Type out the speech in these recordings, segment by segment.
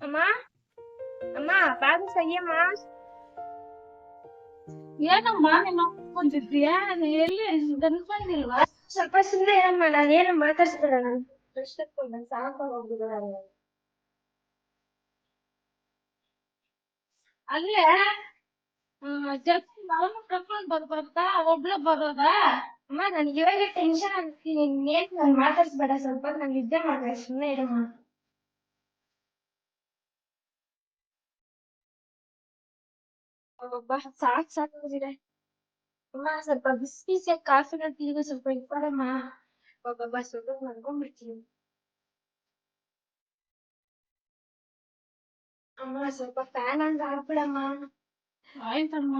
ಅಮ್ಮ ಅಮ್ಮ ಬಾದು ಸಯ್ಯಮ್ಮ. ಏನಮ್ಮ ನಿಮ್ಮ ಕುಂತಿದ್ಯಾ? ಎಲ್ಲಿ ಗಂಡ್ ಬಂದಿಲ್ವಾ? ಸ್ವಲ್ಪ ಸುಮ್ಮನೆ ಅಮ್ಮ, ನಾನು ಏನು ಮಾತಾಡ್ಸಿದ್ರ ನಾನು ಪ್ರಶ್ನೆ ಸಾಕೊಂಡು ಹೋಗ್ಬಿಟ್ಟಿದ್ದಾರೆ. ಅಲ್ಲೇ ಜೊತೆ ನಾನು ಕರ್ಕೊಂಡ್ ಬರ್ಬಾರ್ದಾ? ಒಬ್ಳೆ ಬರೋದಾ? ಅಮ್ಮ ನನ್ಗೆ ಇವಾಗ ಟೆನ್ಷನ್ ಆಗ್ತೀನಿ. ಏನ್ ನಾನು ಮಾತಾಡ್ಸ್ಬೇಡ, ಸ್ವಲ್ಪ ನಾನು ನಿದ್ದೆ ಮಾಡ್ದೆ, ಸುಮ್ಮನೆ ಇರಮ್ಮ. ಒಬ್ಬ ಸಾಕಾಗಿದೆ ಅಮ್ಮ. ಸ್ವಲ್ಪ ಬಿಸಿ ಕಾಫಿನ ಟೀಗೆ ಸ್ವಲ್ಪ ಇಟ್ಕೊಡಮ್ಮ. ಒಬ್ಬೊಬ್ಬ ಸ್ವಲ್ಪ ಮಲ್ಕೊಂಡ್ಬಿಡ್ತೀನಿ ಅಮ್ಮ. ಸ್ವಲ್ಪ ಫ್ಯಾನ್ ಅಂತ ಹಾಕ್ಬಿಡಮ್ಮ. ಆಯ್ತಮ್ಮ.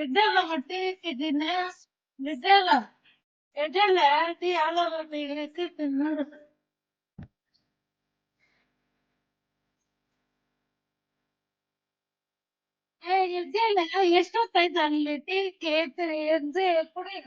ಎದ್ದಲ್ಲ ಟೀ ಇಟ್ಟಿದ್ದೀನಿ. ಎದ್ದಲ್ಲ ಎದ್ದಲ್ಲ, ಟೀ ಹಾಲಾಗುತ್ತೆ, ಈಗ ಇಟ್ಟಿರ್ತೀನಿ ನೋಡು. ಎದ್ದಲ್ಲ, ಎಷ್ಟೊತ್ತಾಯ್ತು ಅಲ್ಲಿ ಟೀ ಕೇಳ್ತೀರಿ? ಎದ್ದೆ ಕುಡಿ.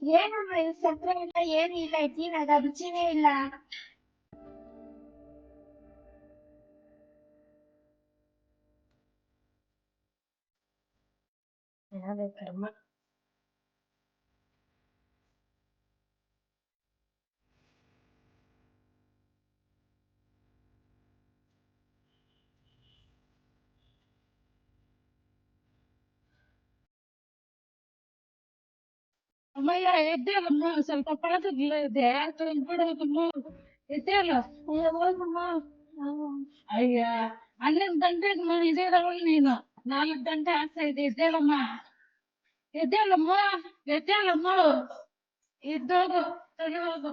ಏನಮ್ಮ ಇದು ಸಕ್ಕರೆ ಇಲ್ಲ, ಏನು ಇಲ್ಲ, ಇದ್ದೀನಾಗ ರುಚಿನೇ ಇಲ್ಲ. ಯಾವ್ದೇ ಕರ್ಮ. ಅಮ್ಮಯ್ಯ ಎದ್ದೇಳಮ್ಮ, ಸ್ವಲ್ಪ ಪಾತ್ರೆ ಇದೆ ಬಿಡೋದಮ್ಮ. ಎದ್ದೇಳ. ಹೋಗಮ್ಮ. ಅಯ್ಯ, 11 ಗಂಟೆಗೆ ಮಾಡಿದ್ದೀರವ ನೀನು. 4 ಗಂಟೆ ಆಗ್ತಾ ಇದೆ. ಎದ್ದೇಳಮ್ಮ, ಎದ್ದೇಳಮ್ಮ, ಎದ್ದೇಳಮ್ಮ. ಇದ್ದೋಗು, ತೆಗಿಯೋದು.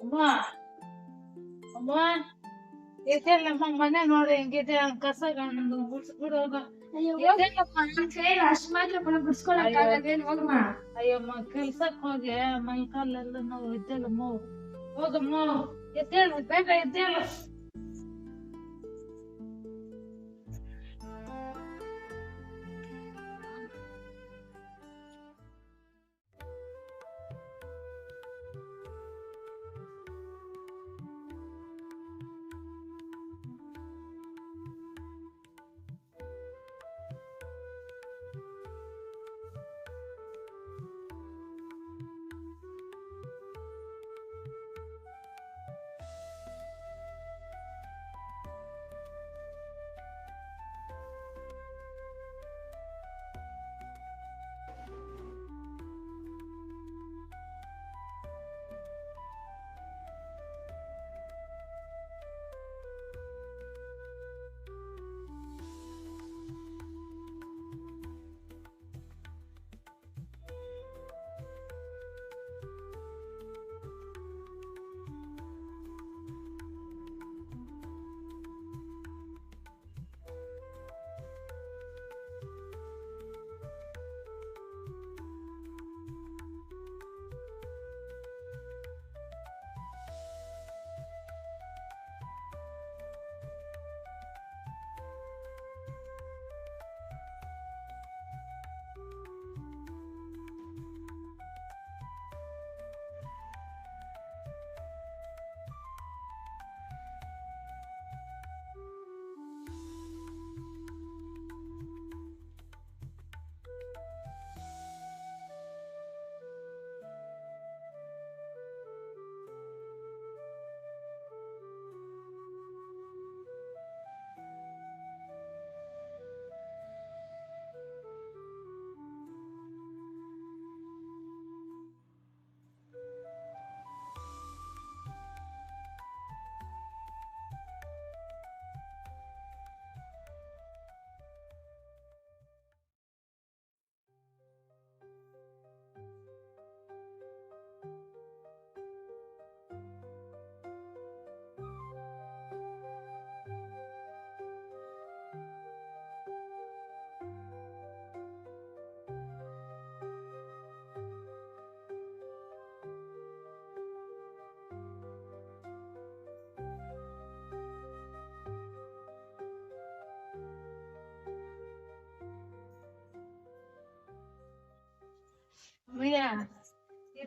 ಅಮ್ಮ, ಅಮ್ಮ, ಎದ್ದೇಳಮ್ಮ. ಮನೆ ನೋಡಿ ಹೆಂಗಿದೆ, ಕಸ ಗುಡ್ಸ್ಬಿಡೋದು. ಅಷ್ಟು ಮಾತ್ರ ಬಿಡ್ಸ್ಕೊಳಕ್ಕಾಗದೇನು? ಹೋಗಮ್ಮ. ಅಯ್ಯಮ್ಮ, ಕೆಲ್ಸಕ್ ಹೋಗಿ ಮೈಕಾಲೆಲ್ಲ ನೋವು. ಎದ್ದೇಳಮ್ಮ, ಹೋಗಮ್ಮ, ಎದ್ದೇಳು, ಬೇಗ ಎದ್ದೇಳು.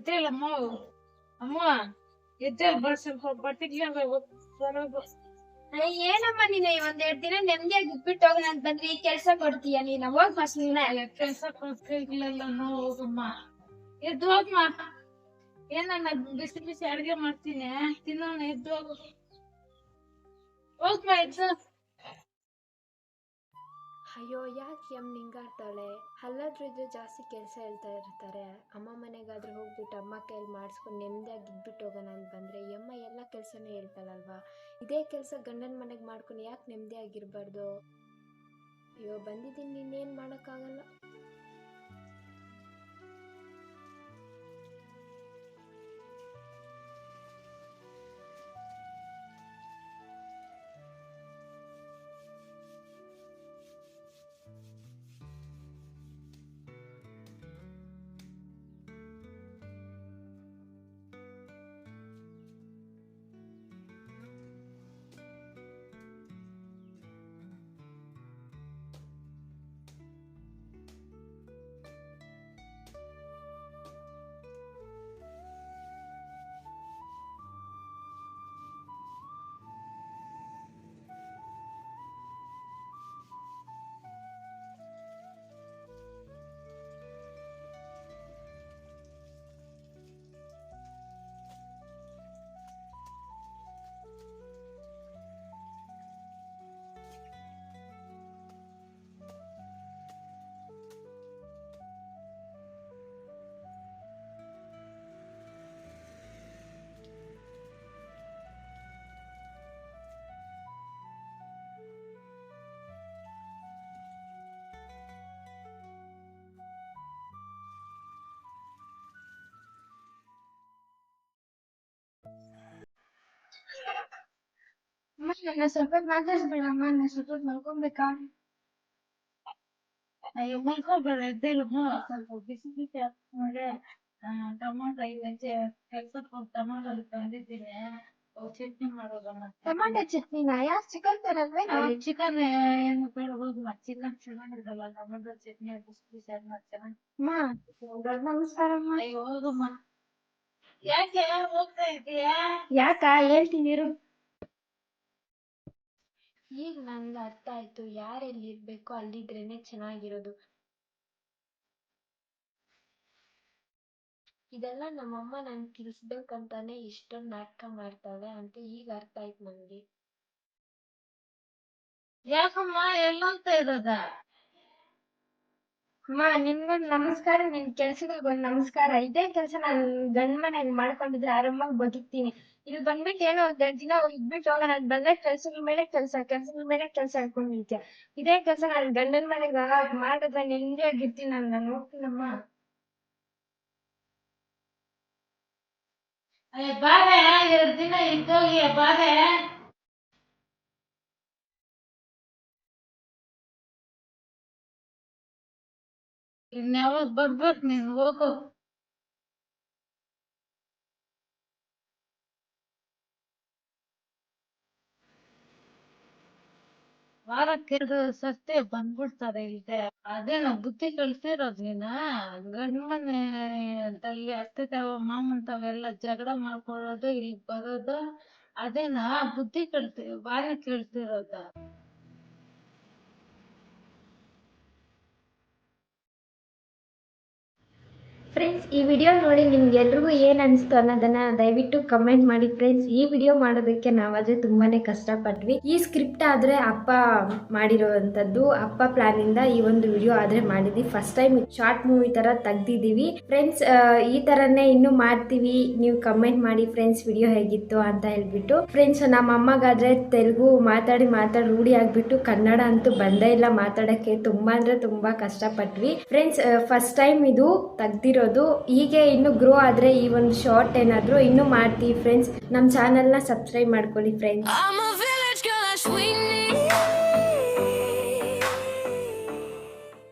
ಎದ್ದೇಳಮ್ಮ ಅಮ್ಮ ಎದ್ದೇಳ ಸ್ವಲ್ಪ ಬಟ್ಟೆಗಳು ಏನಮ್ಮ ನೀನು ಒಂದೆರಡು ದಿನ ನೆಮ್ಮದಿಯಾಗಿ ಇಟ್ಬಿಟ್ಟು ಹೋಗೋಣ ಅಂತ ಬಂದ್ರೆ ಈ ಕೆಲ್ಸ ಕೊಡ್ತೀಯ ನೀನು ಹೋಗ್ ಫಸ್ಟ್ ನೀನೆ ಕೆಲಸ ಕೊಡ್ತಿರ್ಲಿಲ್ಲ ಹೋಗಮ್ಮ ಎದ್ದು ಹೋಗಮ್ಮ ಏನನ್ನ ಬಿಸಿ ಬಿಸಿ ಅಡ್ಗೆ ಮಾಡ್ತೀನಿ ತಿನ್ನೋಣ ಎದ್ದು ಹೋಗು ಹೋಗ್ಮ ಎದ್ದು ಅಯ್ಯೋ ಯಾಕೆ ಎಮ್ ನಿಂಗಾಡ್ತಾಳೆ ಅಲ್ಲಾದ್ರೂ ಜಾಸ್ತಿ ಕೆಲಸ ಹೇಳ್ತಾ ಇರ್ತಾರೆ. ಅಮ್ಮ ಮನೆಗಾದ್ರೂ ಹೋಗ್ಬಿಟ್ಟು ಅಮ್ಮ ಕೈಲಿ ಮಾಡಿಸ್ಕೊಂಡು ನೆಮ್ಮದಿಯಾಗಿ ಇದ್ಬಿಟ್ಟು ಹೋಗೋಣ ಅಂತ ಬಂದರೆ ಅಮ್ಮ ಎಲ್ಲ ಕೆಲಸನೂ ಹೇಳ್ತಾಳಲ್ವಾ. ಇದೇ ಕೆಲಸ ಗಂಡನ ಮನೆಗೆ ಮಾಡ್ಕೊಂಡು ಯಾಕೆ ನೆಮ್ಮದಿಯಾಗಿರ್ಬಾರ್ದು. ಅಯ್ಯೋ ಬಂದಿದ್ದೀನಿ, ಇನ್ನೇನು ಮಾಡೋಕ್ಕಾಗಲ್ಲ. ಅಮ್ಮ ನನ್ನ ಸ್ವಲ್ಪ ಮಾತಾಡ್ಸ್ಬೇಡಮ್ಮ, ನಾನು ಸ್ವಲ್ಪ ಮಲ್ಕೊಬೇಕಾ? ಅಯ್ಯೋ ಮಲ್ಕೋಬೇಡ ಎದ್ದೇಳಮ್ಮ ಸ್ವಲ್ಪ ಬಿಸಿ ಬಿಸಿ ಹಾಕ್ಕೊಂಡೆ ಟೊಮೊಟೊ 5 ಕೆಲ್ಸಕ್ಕೆ ಟೊಮೊಟೊ ತಂದಿದ್ದೀನಿ ಚಟ್ನಿ ಮಾಡೋದಮ್ಮ. ಟೊಮಾಟೊ ಚಟ್ನಿನಾ? ಯಾಕೆ ಚಿಕನ್ ತರಲ್ವೇನು? ಚಿಕನ್ ಏನು ಬೇಡ ಹೋಗಮ್ಮ, ಚಿಕನ್ ಚೆನ್ನಾಗಿರಲ್ಲ, ಟೊಮೊಟೊ ಚಟ್ನಿ ಬಿಸಿ ಬಿಸಿ ಆಗಿ ಮಾಡ್ತೀನಿ. ಅಮ್ಮ ನಮಸ್ಕಾರಮ್ಮ. ಅಯ್ಯೋ ಹೋಗಮ್ಮ. ಯಾಕೆ ಹೋಗ್ತಾ ಇದೀಯಾ? ಯಾಕ ಹೇಳ್ತೀನಿ ಇರು. ಈಗ ನನಗೆ ಅರ್ಥ ಆಯ್ತು, ಯಾರೆಲ್ಲಿ ಇರಬೇಕು ಅಲ್ಲಿದ್ರೇನೆ ಚೆನ್ನಾಗಿರೋದು. ಇದೆಲ್ಲ ನಮ್ಮಮ್ಮ ನನ್ಗೆ ತಿಳಿಸ್ಬೇಕಂತಾನೆ ಇಷ್ಟೊಂದು ನಾಟಕ ಮಾಡ್ತಾಳೆ ಅಂತ ಈಗ ಅರ್ಥ ಆಯ್ತು ನನಗೆ. ಯಾಕಮ್ಮ ಎಲ್ಲೋಗ್ತಾ ಇರೋದ? ಅಮ್ಮ ನಿನ್ಗೊಂದು ನಮಸ್ಕಾರ, ನಿನ್ ಕೆಲ್ಸಕ್ಕೆ ಒಂದು ನಮಸ್ಕಾರ. ಇದೇ ಕೆಲ್ಸ ನಾನು ಗಂಡ ಮನೆಗೆ ಮಾಡ್ಕೊಂಡಿದ್ರೆ ಆರಾಮಾಗಿ ಬದುಕ್ತೀನಿ. ಇಲ್ಲಿ ಬಂದ್ಬಿಟ್ಟು ಏನೋ ಒಂದೆರಡು ದಿನ ಇದ್ಬಿಟ್ಟು ಹೋಗೋಣ ಅಂತ ಬಂದ್ರೆ ಕೆಲ್ಸಗಳ ಮೇಲೆ ಕೆಲ್ಸ ಹಾಕೊಂಡಿರ್ತೀಯ. ಇದೇ ಕೆಲ್ಸ ನಾನು ಗಂಡನ ಮನೆಗೆ ಮಾಡಿದ್ರೆ ನೆಮ್ಮದಿಯಾಗಿರ್ತೀನಿ. ನಾನು ಹೋಗ್ತೀನಮ್ಮ. ಬಾರೆ 2 ದಿನ ಇದ್ದೋಗಿ ಬಾರೆ. ಇನ್ಯಾವಾಗ ಬರ್ಬೇಕು ನೀನು, ಹೋಗು. ವಾರಕ್ಕೆ 2 ಸತಿ ಬಂದ್ಬಿಡ್ತಾರೆ ಇಲ್ದೆ. ಅದೇನೋ ಬುದ್ಧಿ ಕಲ್ಸಿರೋದ್ ನೀನ. ಗಂಡ ಮನೆ ಅಲ್ಲಿ ಅತ್ತೆ ತಾವ ಮಾಮನ್ ತಾವೆಲ್ಲ ಜಗಳ ಮಾಡ್ಕೊಳ್ಳೋದು, ಇಲ್ಲಿ ಬರೋದು, ಅದೇನ ಬುದ್ಧಿ ಬಾರಿ ಕೇಳ್ತಿರೋದ. ಫ್ರೆಂಡ್ಸ್, ಈ ವಿಡಿಯೋ ನೋಡಿ ನಿಮ್ಗೆಲ್ರಿಗೂ ಏನು ಅನಿಸ್ತು ಅನ್ನೋದನ್ನು ದಯವಿಟ್ಟು ಕಮೆಂಟ್ ಮಾಡಿ ಫ್ರೆಂಡ್ಸ್. ಈ ವಿಡಿಯೋ ಮಾಡೋದಕ್ಕೆ ನಾವಾದರೆ ತುಂಬಾ ಕಷ್ಟಪಟ್ವಿ. ಈ ಸ್ಕ್ರಿಪ್ಟ್ ಆದರೆ ಅಪ್ಪ ಮಾಡಿರೋವಂಥದ್ದು, ಅಪ್ಪ ಪ್ಲಾನಿಂದ ಈ ಒಂದು ವಿಡಿಯೋ ಆದರೆ ಮಾಡಿದ್ವಿ. ಫಸ್ಟ್ ಟೈಮ್ ಶಾರ್ಟ್ ಮೂವಿ ಥರ ತೆಗ್ದಿದ್ದೀವಿ ಫ್ರೆಂಡ್ಸ್. ಈ ಥರನೇ ಇನ್ನೂ ಮಾಡ್ತೀವಿ, ನೀವು ಕಮೆಂಟ್ ಮಾಡಿ ಫ್ರೆಂಡ್ಸ್ ವಿಡಿಯೋ ಹೇಗಿತ್ತು ಅಂತ ಹೇಳ್ಬಿಟ್ಟು. ಫ್ರೆಂಡ್ಸ್, ನಮ್ಮ ಅಮ್ಮಗಾದರೆ ತೆಲುಗು ಮಾತಾಡಿ ರೂಢಿ ಆಗಿಬಿಟ್ಟು ಕನ್ನಡ ಅಂತೂ ಬಂದೇ ಇಲ್ಲ ಮಾತಾಡೋಕ್ಕೆ. ತುಂಬ ಅಂದರೆ ತುಂಬ ಕಷ್ಟಪಟ್ವಿ ಫ್ರೆಂಡ್ಸ್. ಫಸ್ಟ್ ಟೈಮ್ ಇದು ತೆಗ್ದಿರೋ. ಹೀಗೆ ಇನ್ನು ಗ್ರೋ ಆದ್ರೆ ಈ ಒಂದು ಶಾರ್ಟ್ ಏನಾದ್ರು ಇನ್ನು ಮಾಡ್ತೀವಿ ಫ್ರೆಂಡ್ಸ್. ನಮ್ಮ ಚಾನೆಲ್ನ ಸಬ್ಸ್ಕ್ರೈಬ್ ಮಾಡ್ಕೊಳ್ಳಿ ಫ್ರೆಂಡ್ಸ್.